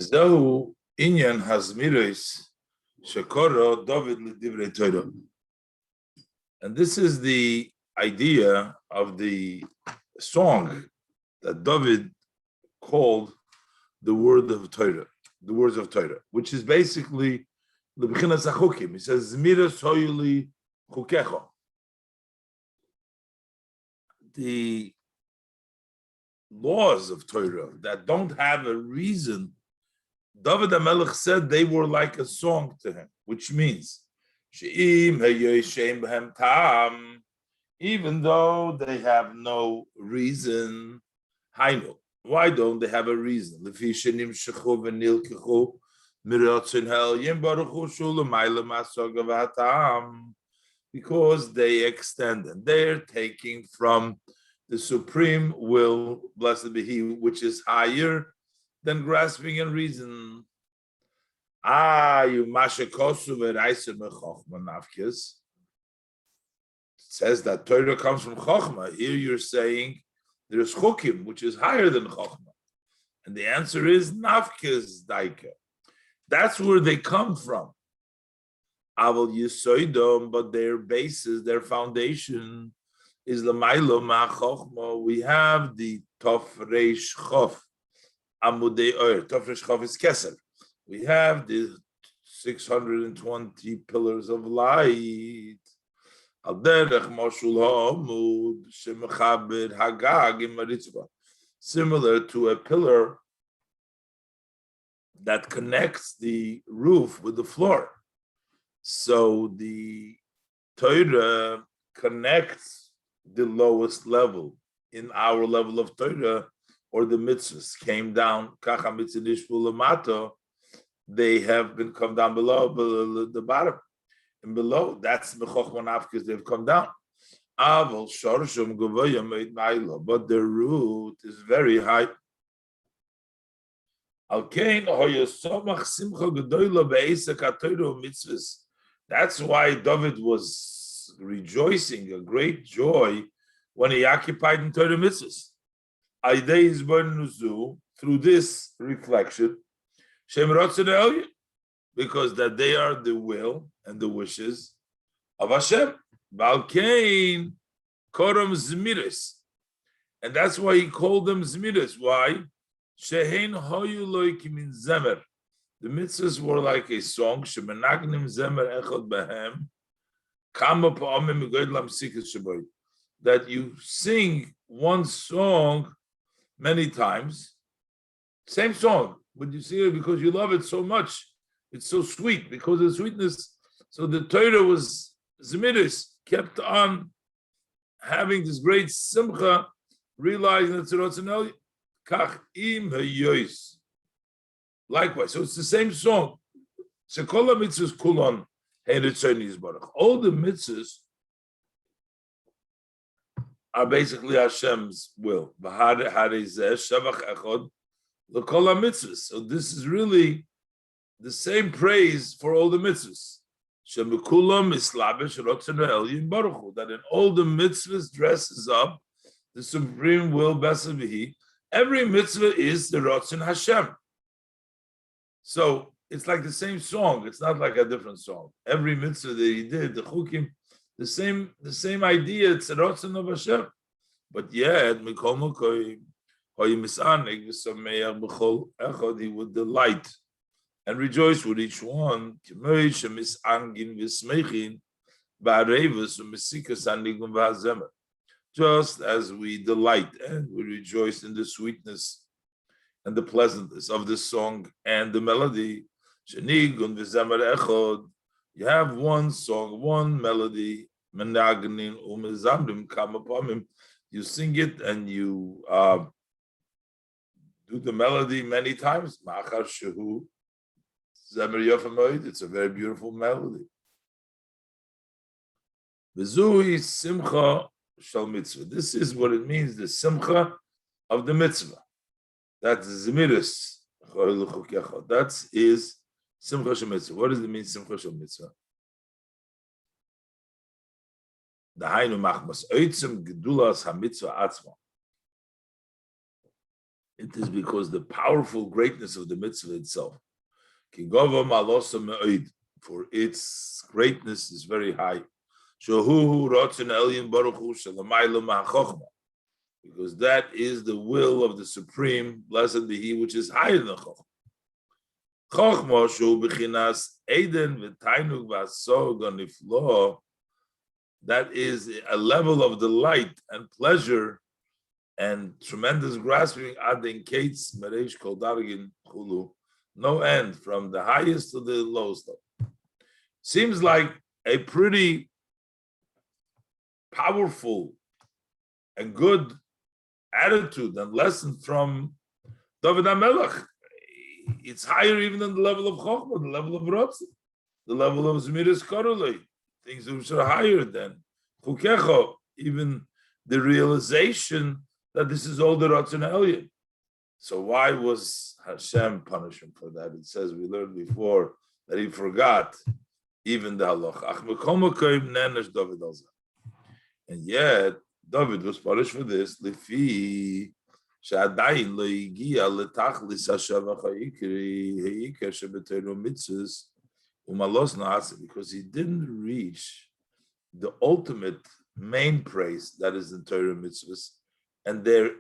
Zehu inyan hazmiris shekoro David l'divrei Torah. And this is the idea of the song that David called the word of Torah, the words of Torah, which is basically the b'chinas hachukim. He says, "Zmiras hoyuli chukecha." The laws of Torah that don't have a reason, David HaMelech said they were like a song to him, which means, she'im hayoshem b'hem ta'am, even though they have no reason. Hainu, why don't they have a reason? Lefi shenimshechu v'nilkechu miratzon ha'elyon baruch hu shu'lamayla ma'asog v'hatam, because they extend and they're taking from the supreme will, blessed be He, which is higher than grasping and reason. It says that Torah comes from Chokhmah. Here you're saying there's Chukim, which is higher than Chokhmah. And the answer is Nafkes Daika. That's where they come from. Aval Yisoidom, but their basis, their foundation is Lamailo Ma Chokhmah. We have the Tov Reish Chof, Amudei Oyer. Tov Reish Chof is Keser. We have the 620 pillars of light. Al derech moshul ha'amud shemechabed hagag im maritzvah. Similar to a pillar that connects the roof with the floor. So the Torah connects the lowest level in our level of Torah, or the mitzvahs came down. Kacha mitzvah nishvu lamato. They have been come down below the bottom. And below, that's Mechochmanav, because they've come down. Aval Shorshum Gavoya made Maila, but the root is very high. Alkein Hoyosomach Simcha Gedoyla Be'esak HaTorah Mitzvahs. That's why David was rejoicing, a great joy, when he occupied in Torah Mitzvahs. Aidei Izbar Nuzu, through this reflection, Shem Rotzen Elyon, because that they are the will and the wishes of Hashem. Balkein Koram Zmiris. And that's why he called them Zmiris. Why? Shehein Hoyu Loikim in Zemer. The mitzvahs were like a song. Shemenagnim Zemer Echad Behem. Kama Pa'amim Goydlam Sikis Shaboy. That you sing one song many times. Same song, but you sing it because you love it so much. It's so sweet because of the sweetness. So the Torah was Zmiris, kept on having this great simcha, realizing that Tzirotzinel Kach im hayois. Likewise, so it's the same song. Sekola mitzvahs kulon heiritzonis baruch. All the mitzvahs are basically Hashem's will. So this is really the same praise for all the mitzvahs. That in all the mitzvahs dresses up the supreme will, blessed be He. Every mitzvah is the Ratzon Hashem. So it's like the same song. It's not like a different song. Every mitzvah that he did, the chukim, the same idea. It's the Ratzon of Hashem. But yet, he would delight and rejoice with each one. Just as we delight and we rejoice in the sweetness and the pleasantness of the song and the melody. You have one song, one melody. You sing it and you do the melody many times. It's a very beautiful melody. Simcha shal mitzvah. This is what it means, the simcha of the mitzvah. That's zmiris. That is simcha shal mitzvah. What does it mean, simcha shal mitzvah? Dahainu machmas oitzim gedulas ha mitzvah atzma. It is because the powerful greatness of the mitzvah itself. For its greatness is very high. Because that is the will of the Supreme, blessed be He, which is higher than Chochmah. That is a level of delight and pleasure and tremendous grasping. No end, from the highest to the lowest. Seems like a pretty powerful and good attitude and lesson from David HaMelech. It's higher even than the level of Chochmah, the level of Ratzon, the level of Zmiris Korolei, things which are higher than Chukecho, even the realization that this is all the Ratzon Elyon. So why was Hashem punished him for that? It says, we learned before, that he forgot even the halacha. And yet, David was punished for this. Because he didn't reach the ultimate main praise that is in Torah mitzvahs and their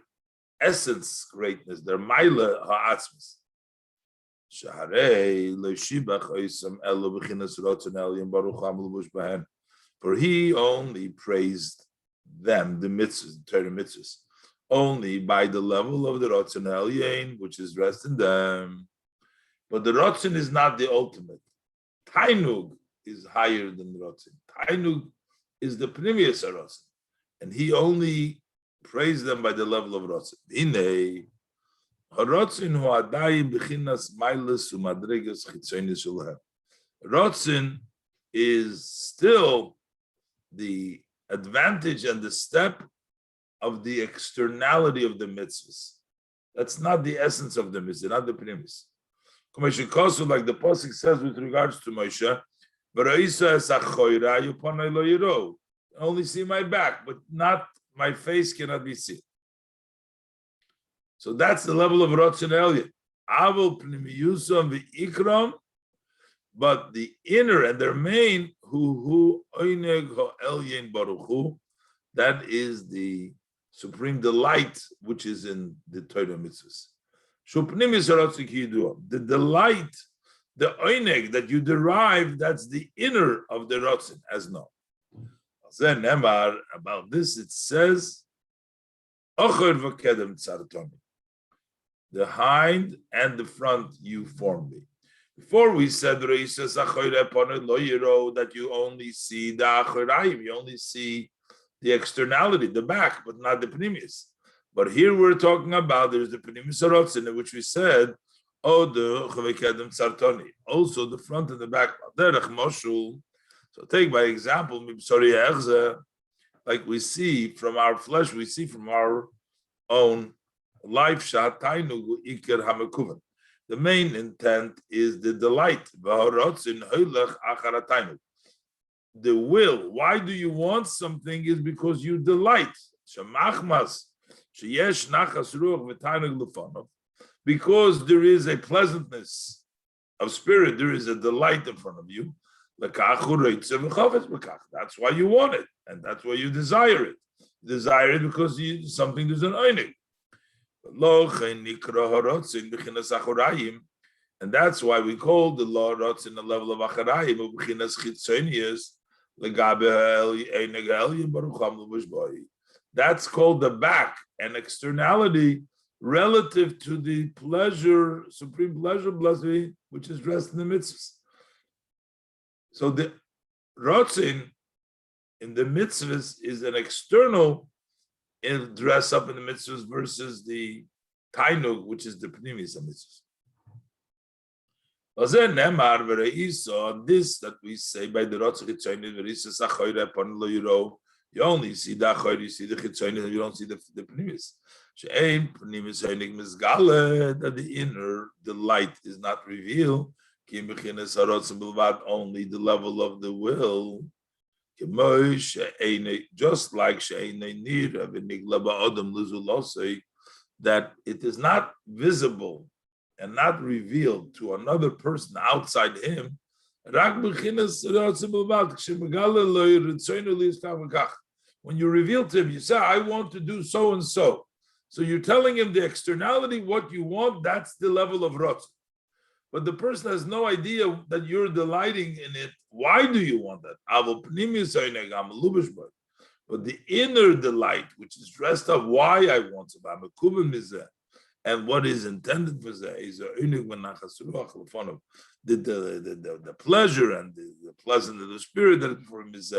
essence greatness, their maila ha'atzmis. For he only praised them, the mitzvahs, the Torah mitzvahs, only by the level of the Ratzon Elyon, which is rest in them. But the Ratzon is not the ultimate. Tainug is higher than the Ratzon. Tainug is the Pnimius Ratzon. And he only praised them by the level of Ratzon. Inei, Ratzon hu adai b'chinas mailas u'madregas chitzonis shulahem. Ratzon is still the advantage and the step of the externality of the mitzvahs. That's not the essence of the mitzvah, not the primis. Like the pasuk says with regards to Moshe, only see my back, but not my face cannot be seen. So that's the level of Ratzon Elyon. Avol pnimiyusam v'ikram, but the inner and their main, hu oineg ha'elyon baruch hu, that is the supreme delight which is in the Torah mitzvahs. The delight, the oineg that you derive, that's the inner of the Ratzon, as known. About this it says, the hind and the front you formed me. Before we said that you only see the achorayim, you only see the externality, the back, but not the pnimius. But here we're talking about there's the pnimius harotzin, in which we said, oh, the chavekedem tzartoni, also the front and the back. So take by example, like we see from our flesh, we see from our own life shot, tainu iker hamekuvan. The main intent is the delight. The will. Why do you want something? Is because you delight. Because there is a pleasantness of spirit, there is a delight in front of you. That's why you want it, and that's why you desire it. You desire it because something is an einig. And that's why we call the law Rotz in the level of Acharayim, that's called the back and externality relative to the pleasure, supreme pleasure, blessed, which is dressed in the mitzvahs. So the Rotzin in the mitzvahs is an external dress up in the mitzvahs versus the tainug, which is the pnimis of mitzvahs. This that we say by the Rotzin you only see the achor, you see the chitzonis, you don't see the pnimis. That the inner, the light is not revealed. Only the level of the will. Just like that it is not visible and not revealed to another person outside him. When you reveal to him, you say, I want to do so and so. So you're telling him the externality, what you want, that's the level of Rotz. But the person has no idea that you're delighting in it. Why do you want that? But the inner delight, which is dressed up, why I want to, and what is intended for that is the pleasure and the pleasant of the spirit that for him is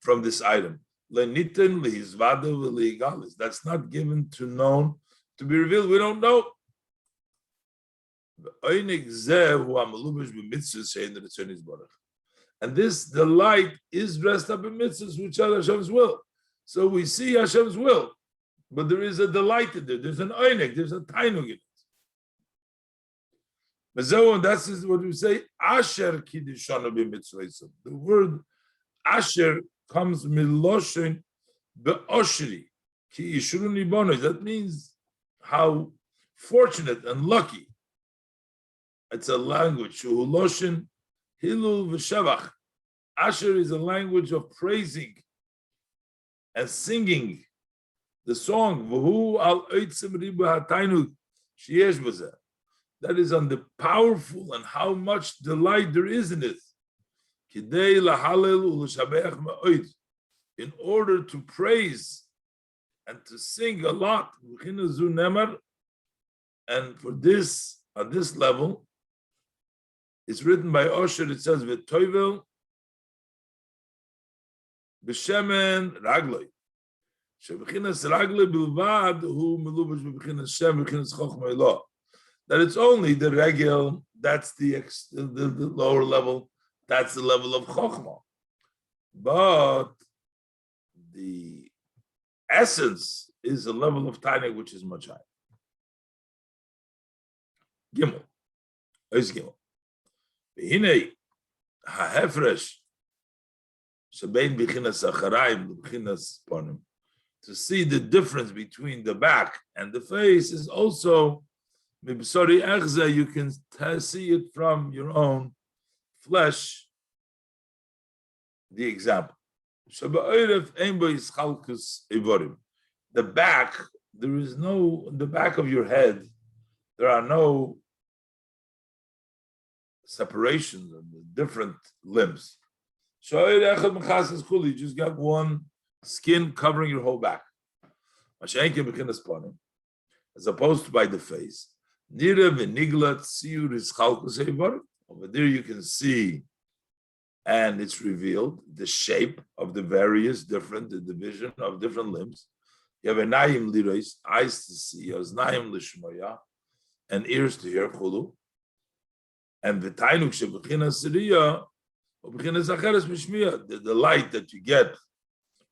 from this item. That's not given to known, to be revealed. We don't know. And this delight is dressed up in mitzvahs, which are Hashem's will. So we see Hashem's will, but there is a delight in there. There's an oinek, there's a tainug in it. And that's what we say, Asher kiddishanu b'mitzvah. The word Asher comes miloshin be'oshri ki yishruni bono. That means how fortunate and lucky. It's a language. Loshin hilul v'shavach. Asher is a language of praising and singing the song. V'hu al oitzim ribu hatainug sheyesh b'zeh. That is on the powerful and how much delight there is in it. In order to praise and to sing a lot. And for this, at this level, it's written by Osher, it says, V'toivel b'shemen ragloi. She'b'chinas ragloi bilvad hu melubash b'chinas shem b'chinas chochma elo. That it's only the regel, that's the lower level, that's the level of chokhmah. But the essence is a level of tainik which is much higher. Gimel. Ois Gimel. V'hinei ha'hefresh shebein b'chinas acharayim b'chinas ponim. To see the difference between the back and the face is also you can see it from your own flesh. The example. The back, there is no, the back of your head, there are no separations of the different limbs. You just got one skin covering your whole back. As opposed to by the face. Over there you can see, and it's revealed, the shape of the various different, the division of different limbs. You have enayim lirois, eyes to see, oznayim lishmoya, and ears to hear, chulu. And the tainuk shebechinas siriya, ubechinas acheres mishmiya, the light that you get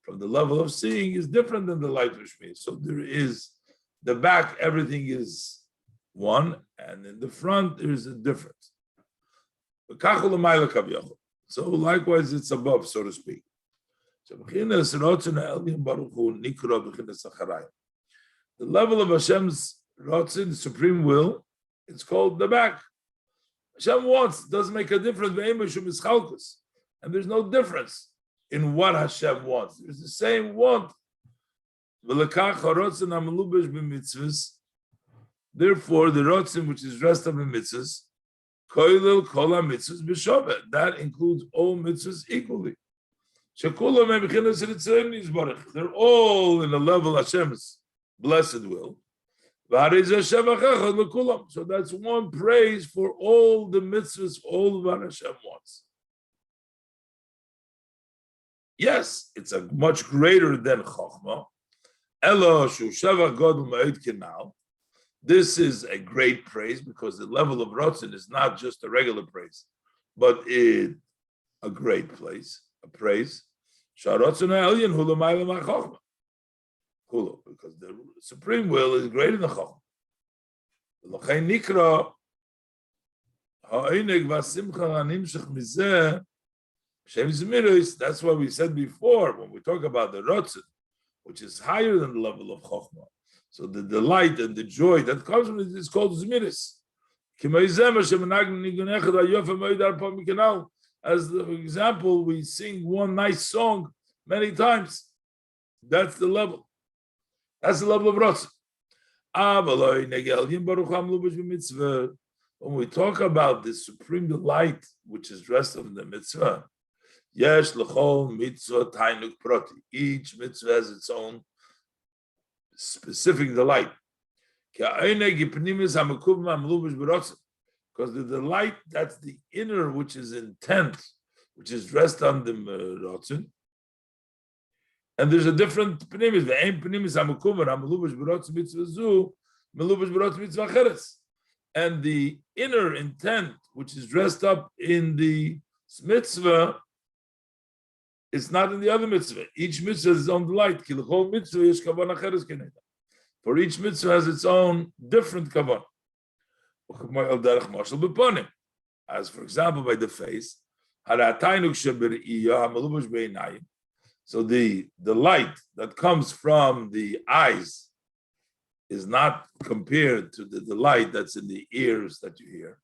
from the level of seeing is different than the light of shmiya. So there is, the back, everything is one, and in the front there's a difference. So likewise it's above, so to speak. The level of Hashem's Ratzin, supreme will, it's called the back. Hashem wants, doesn't make a difference, and there's no difference in what Hashem wants. There's the same want. Therefore, the rotzim, which is dressed up in mitzvahs, that includes all mitzvahs equally. They're all in the level of Hashem's blessed will. So that's one praise for all the mitzvahs, all what Hashem wants. Yes, it's a much greater than Chokhmah. This is a great praise because the level of Ratzin is not just a regular praise, but a great praise. Because the supreme will is greater than Chokhmah. That's why we said before, when we talk about the Ratzin, which is higher than the level of Chokhmah. So the delight and the joy that comes from it is called Zmiris. As the example, we sing one nice song many times. That's the level. That's the level of Ratzon. When we talk about the supreme delight, which is dressed up in the mitzvah, Yesh l'chol mitzvah tainuk proti. Each mitzvah has its own specific delight. Because the delight, that's the inner, which is intent, which is dressed on the rotzen. And there's a different pnimis. The aim pnimis hamukumer hamelubish b'rotzen mitzvah zu, melubish b'rotzen mitzvah cheres. And the inner intent, which is dressed up in the mitzvah, it's not in the other mitzvah. Each mitzvah has its own delight. For each mitzvah has its own different kavanah. As for example, by the face. So the light that comes from the eyes is not compared to the delight that's in the ears that you hear.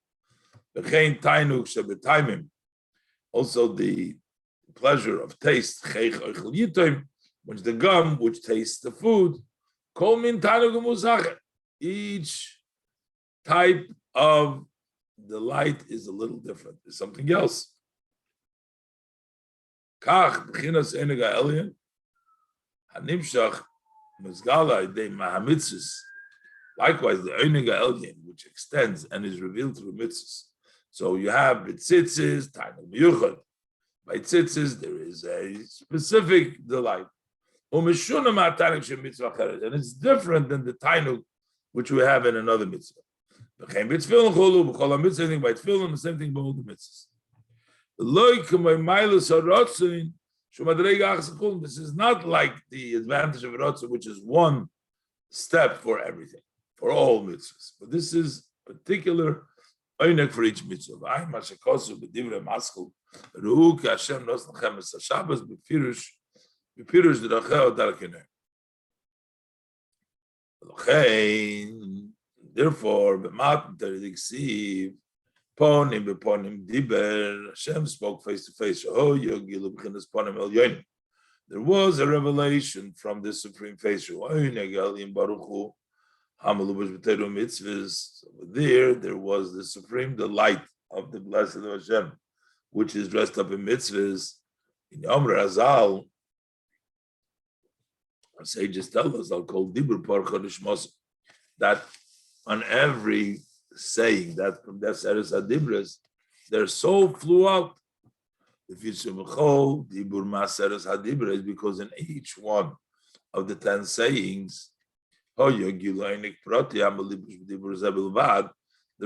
Also the pleasure of taste, which the gum, which tastes the food, each type of delight is a little different. It's something else. Likewise, the Einiga Elyon, which extends and is revealed through mitzvahs. So you have b'tzitzis, tainug miyuchad. By tzitzis, there is a specific delight. And it's different than the tainug which we have in another mitzvah. Same thing by tefillin, the same thing by all the mitzvahs. This is not like the advantage of Ratzon, which is one step for everything, for all mitzvahs. But this is particular oynek for each mitzvah. Therefore, Hashem spoke face to face. There was a revelation from the supreme face. There was the supreme delight of the blessed of Hashem, which is dressed up in mitzvahs. In Yomer Azal, our sages tell us, I'll call Dibur Parcha Nishmos, that on every saying that from the Seres Hadibres, their soul flew out. If you say Dibur Maseres Hadibres, because in each one of the 10 sayings, there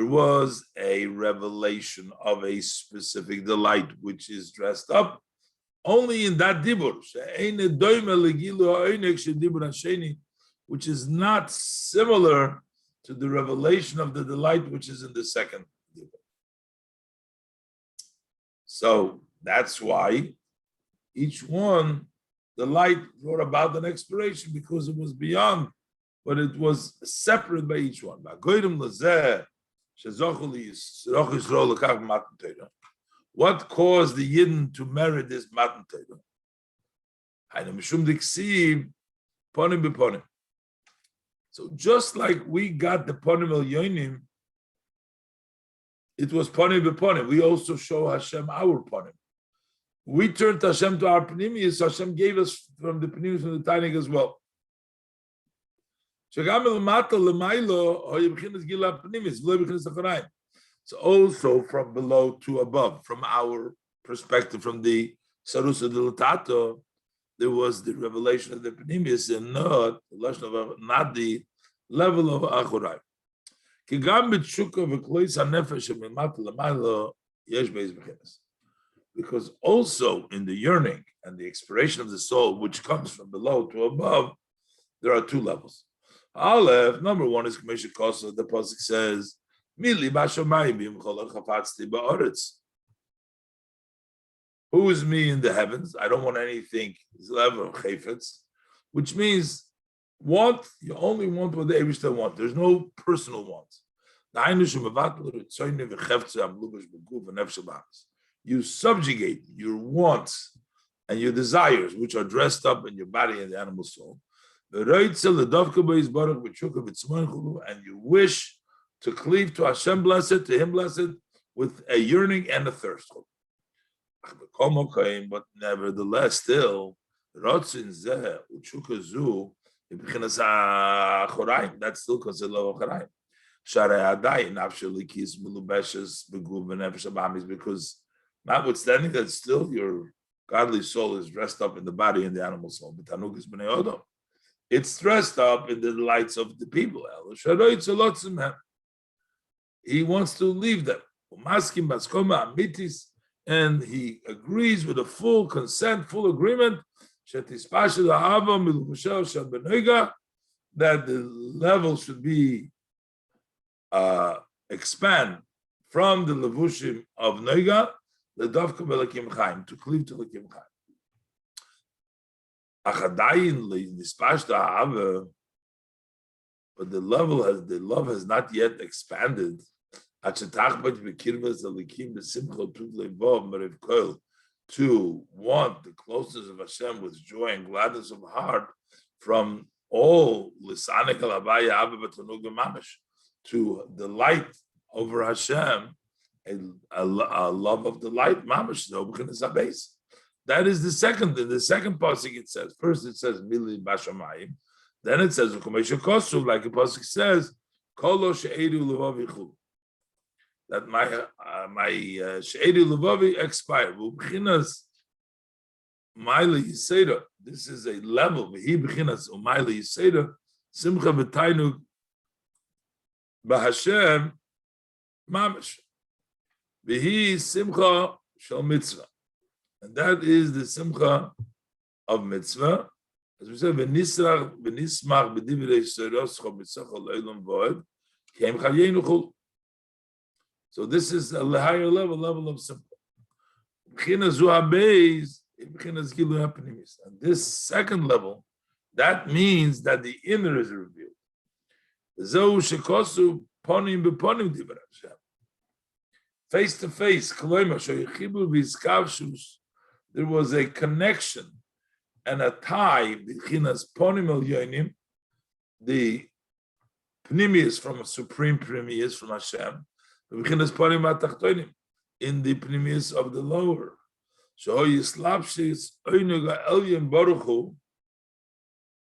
was a revelation of a specific delight which is dressed up only in that dibur, which is not similar to the revelation of the delight which is in the second dibur. So that's why each one, the light brought about an expiration because it was beyond, but it was separate by each one. What caused the Yidden to merit this Matan Torah? So just like we got the Ponim El Yonim, it was Ponim B'Ponim. We also show Hashem our Ponim. We turned Hashem to our Pnimius. Hashem gave us from the Pnimius from the Tainig as well. So also from below to above, from our perspective, from the Sarusa Dilatato, there was the revelation of the Pnimius and not the level of Achurai. Because also in the yearning and the expiration of the soul, which comes from below to above, there are two levels. Aleph, number one is Kamesha Kosa, the Pasuk says, Mili Bashamayim Chafatzti Ba'aretz. Who is me in the heavens? I don't want anything level of chayfetz, which means Want, you only want what the Eibishter want. There's no personal wants. You subjugate your wants and your desires, which are dressed up in your body and the animal soul. And you wish to cleave to Hashem blessed, to Him blessed, with a yearning and a thirst. But nevertheless, still, that's still considered Achorayim. Because notwithstanding that, still your godly soul is dressed up in the body and the animal soul. It's dressed up in the delights of the people. He wants to leave them. And he agrees with a full consent, full agreement that the level should be expand from the levushim of Noiga the Dovka Belakim Chaim, to cleave to Lakim Chaim. But the love has not yet expanded. To want the closeness of Hashem with joy and gladness of heart from all to delight over Hashem, a love of delight, mamash. That is the second. In the second pasuk it says, first it says mili bashamayim, then it says like a pasuk says kolo she'edu levavichu, that my she'edu levavi expired. This is a level. He b'chinas umayli yiseda simcha v'tainug b'Hashem mamash. V'hi simcha shel mitzvah, and that is the simcha of mitzvah. As we said, v'nismach b'divrei seiroscha b'tzachol le'olam v'od keim chayenu chul. So this is a higher level of simcha. B'chinas hu habeis, b'chinas gilu hapnimis. And this second level, that means that the inner is revealed. Zeu shekosu ponim b'ponim divrei Hashem. Face to face, there was a connection and a tie between the pnimius from a supreme pnimius from Hashem, in the pnimius of the lower.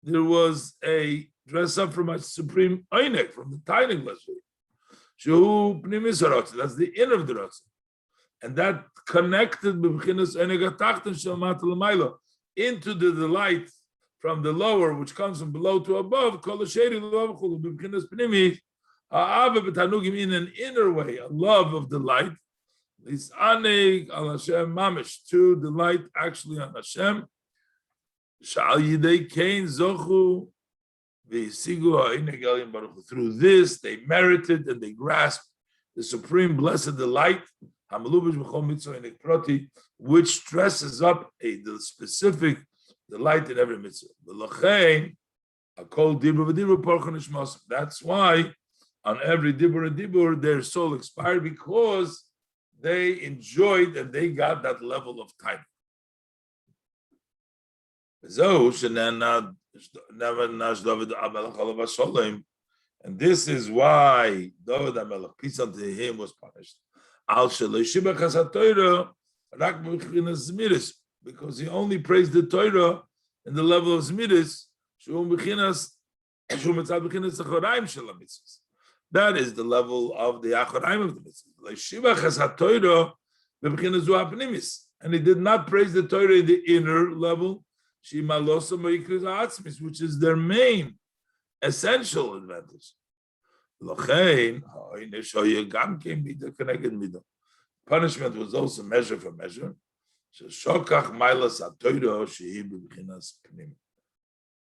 There was a dress up from a supreme einek, from the tiny lesson. That's the inner of the Ratzon. And that connected into the delight from the lower, which comes from below to above, in an inner way, a love of delight, to delight actually on Hashem. Through this, they merited and they grasped the supreme blessed delight, which dresses up the specific delight in every mitzvah. That's why on every dibur their soul expired, because they enjoyed and they got that level of time. And this is why David HaMelech, peace unto him, was punished. Because he only praised the Torah in the level of Zmiris. That is the level of the Achoraim of the mitzvahs. And he did not praise the Torah in the inner level, which is their main essential advantage. Punishment was also measure for measure.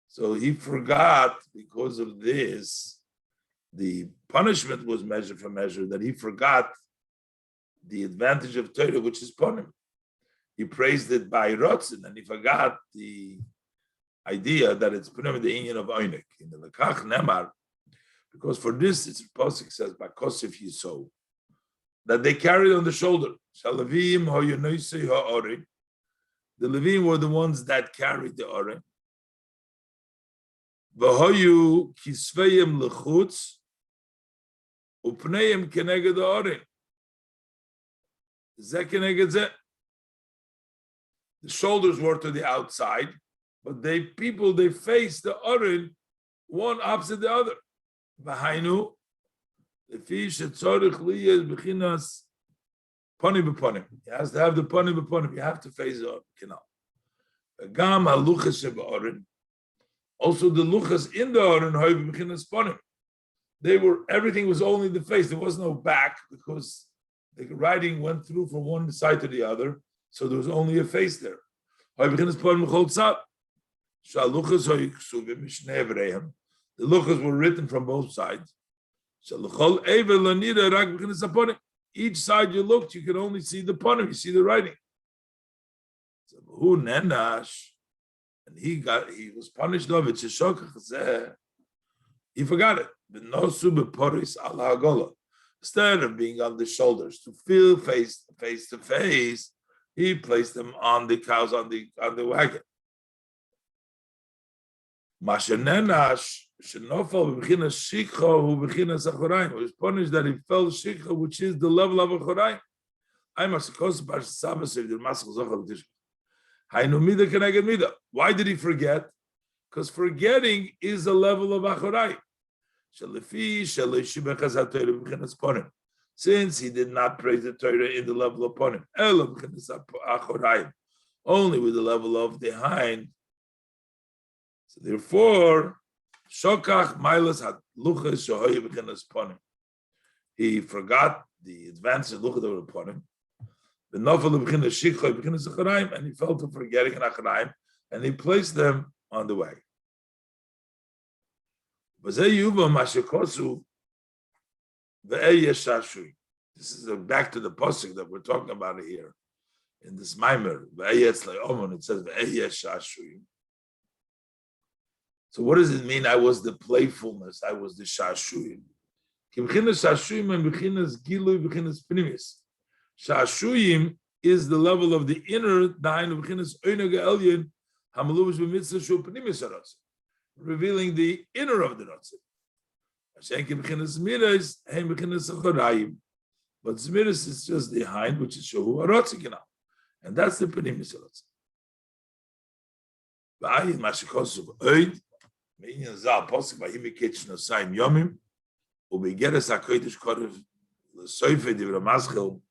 So he forgot, because of this, the punishment was measure for measure, that he forgot the advantage of Torah, which is punim. He praised it by Rotzen, and he forgot the idea that it's put in the union of Oinik. In the Lekach Nemar, because for this, it's Pasuk says, Bakosif Yisou, that they carried on the shoulder. Shalavim Hoyonoisei Ha'orim. The Levim were the ones that carried the Orim. V'hoyu kisveyim lechutz, upneim keneged Orim. Zeh keneged zeh. The shoulders were to the outside, but they faced the Orim one opposite the other. V'hainu, lefi shetzorich liyeh b'chinas Pony b'ponim. He has to have the pony b'ponim. You have to face the canal. Gam haluchas shebe'orin. Also the luchas in the orin hoy b'chinas ponim. Everything was only the face. There was no back because the writing went through from one side to the other. So there was only a face there. Hoy b'chinas ponim b'chol tzad. Shaluchas hoy ksuvim mishnei evreihem. The luchas were written from both sides. Shaluchol ever lanira rak b'chinas ponim. Each side you looked, you could only see the ponim, you see the writing. So who nenash, and he was punished of it. He forgot it. Instead of being on the shoulders to feel face to face, he placed them on the cows on the wagon. Mashenenash. He was punished that he fell shikha, which is the level of a choraim. Why did he forget? Because forgetting is a level of a choraim. Since he did not praise the Torah in the level of ponim, only with the level of the hind. So therefore, Shokach Mailas had Luchas Shohoy B'chinas Ponim. He forgot the advances of Luchas that were upon him. The Nofel B'chinas Shikhoy B'chinas Acharaim, and he fell to forgetting an Acharaim, and he placed them on the way. V'zeh Yuva Mashekosu Ve'eye Shashui. This is back to the Pasuk that we're talking about here. In this Mamer, Ve'eye Etzlo Omon, it says Ve'eye Shashui. So what does it mean? I was the playfulness. I was the shashuyim. Shashuyim is the level of the inner, revealing the inner of the Ratzim. But Zmiris is just the hind, which is Shahu Aratzikina. And that's the Penimis Aratzik. Meaning Zal Posik by him kitchen of Saim Yomim, Ubegeres Hakodesh Korev, the Soife de Ramaschel,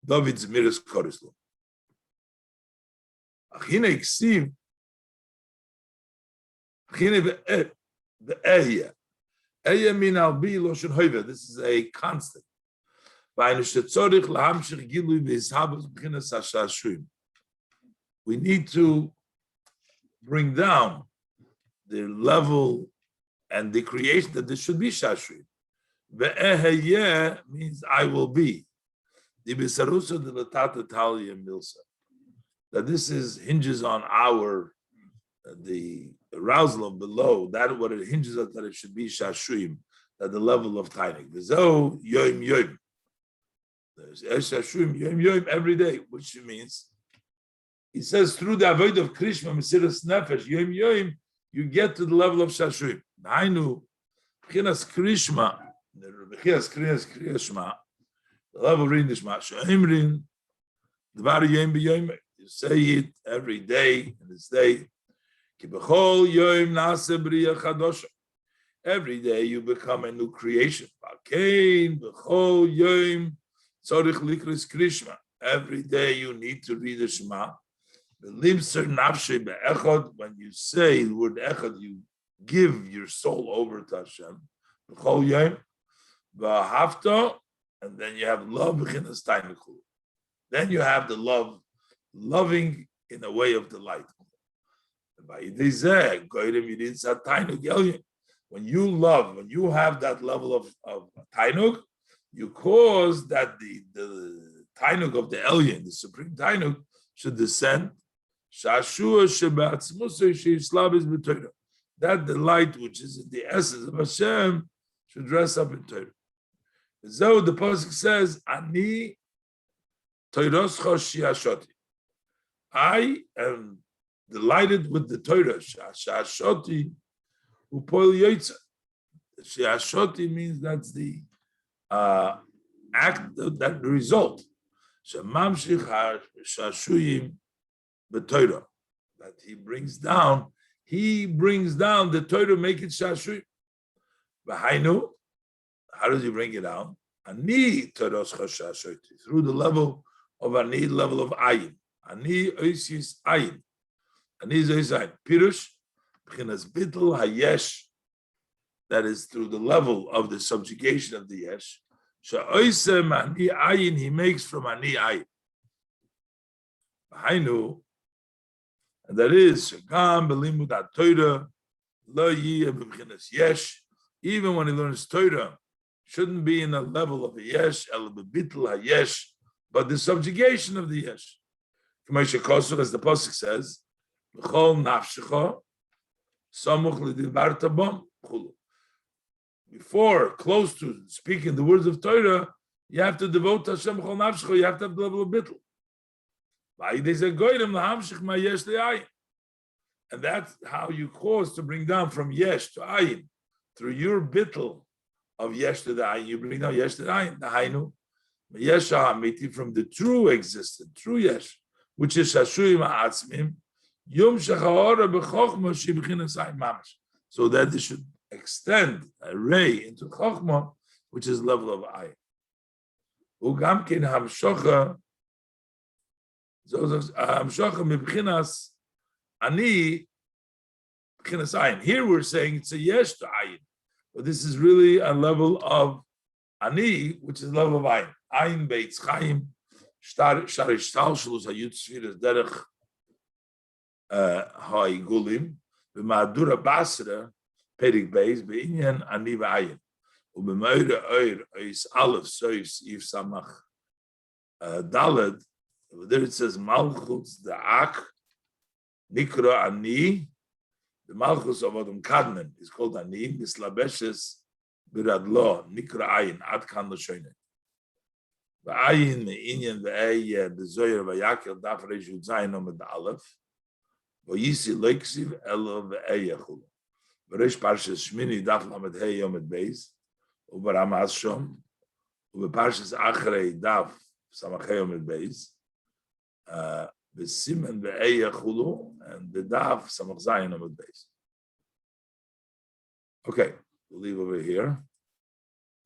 David's Miras Korislo. Achine Ksiv, Achine Ve'aya. Eya min albi Loshen Hoive. This is a constant. We need to bring down the level and the creation that there should be shashri. Ve'eye means I will be. The bisarusa de latata talia milsa. That this hinges on the arousal of below. That what it hinges on, that it should be shashrim, at the level of tainik. V'zo yoim yoim. There's shashrim yoim yoim every day, which means he says through the avoid of krishma mesiras nefesh yoim yoim. You get to the level of shashrim. Nainu, b'chinas krishma, b'chinas krishma, the level of reading the shema. She'imrin, dvar yom b'yom. You say it every day in this day. Ki b'chol yom na'aseh b'riya chadosha. Every day you become a new creation. V'kein b'chol yom tzorich likros krishma. Every day you need to read the shema. When you say the word echad, you give your soul over to Hashem. And then you have love. Then you have the loving in a way of delight. When you love, when you have that level of tainug, you cause that the tainug of the Elyon, the supreme tainug, should descend. That delight which is in the essence of Hashem should dress up in Torah. So the pasuk says, "Ani Toroscha shiashoti." I am delighted with the Torah. Shiashoti upoil yotza. Shiashoti means that's the act, that result. Shemamshich hashashuyim b'Torah. That he brings down the Torah, make it shashuyim. V'hainu. How does he bring it down? Ani Toroscha shashoti, through the level of ani, level of ayin. Ani oisis ayin. Ani is oisis ayin. Pirush b'chinas bittul hayesh. That is through the level of the subjugation of the yesh. Sha'oisem ani ayin, he makes from ani ayin. V'hainu, and that is shagam b'limud ha-Torah lo yiyeh b'chinas yesh. Even when he learns Torah, shouldn't be in a level of a yesh, el b'bitl ha-yesh, but the subjugation of the yesh. As the pasuk says, "B'chol nafshecha samuch l'divarta bam." Before, close to speaking the words of Torah, you have to devote to Hashem b'chol nafshecha. You have to have the level of bitl. And that's how you cause to bring down from yesh to ayin, through your bitl of yesh to the ayin. You bring down yesh to the ayin. The hainu yesh ha'amiti, from the true existence, true yesh, which is shashuyim ha'atzmim, yom shecha'ora b'chochma shibchinas ayin mamash, so that they should extend a ray into chochma, which is level of ayin. Ugam ken hamshocha, hamshocha mibchinas ani b'chinas ayin. Here we're saying it's a yesh to ayin, but this is really a level of ani, which is level of ayin. Ayin beitz chaim, sharish talshalus hayut sfiras derech ha'igulim, b'ma'adura basra, perik beis, b'inyan ani v'ayin. U'b'meire oir, ois aleph, sois, yif samach, daled, there it says, malchutz da'ak, nikra ani, the malchus of Adam Kadmon is called ani, mislabeshes biradlo, nikra ayin, ad kan l'shoyne. V'ayin me'inyan ve'eye, b'zoyer v'yakel, daf reish yud zayin omed aleph, v'yisi loiksiv elo ve'eye chulu. V'reish parshas shmini, daf lamed hei omed beis, u'baramaz shom, u'beparshas achrei, daf samach hei omed beis, b'simen ve'eye chulu, and the daf samach zayin omed beis. Okay, we'll leave over here.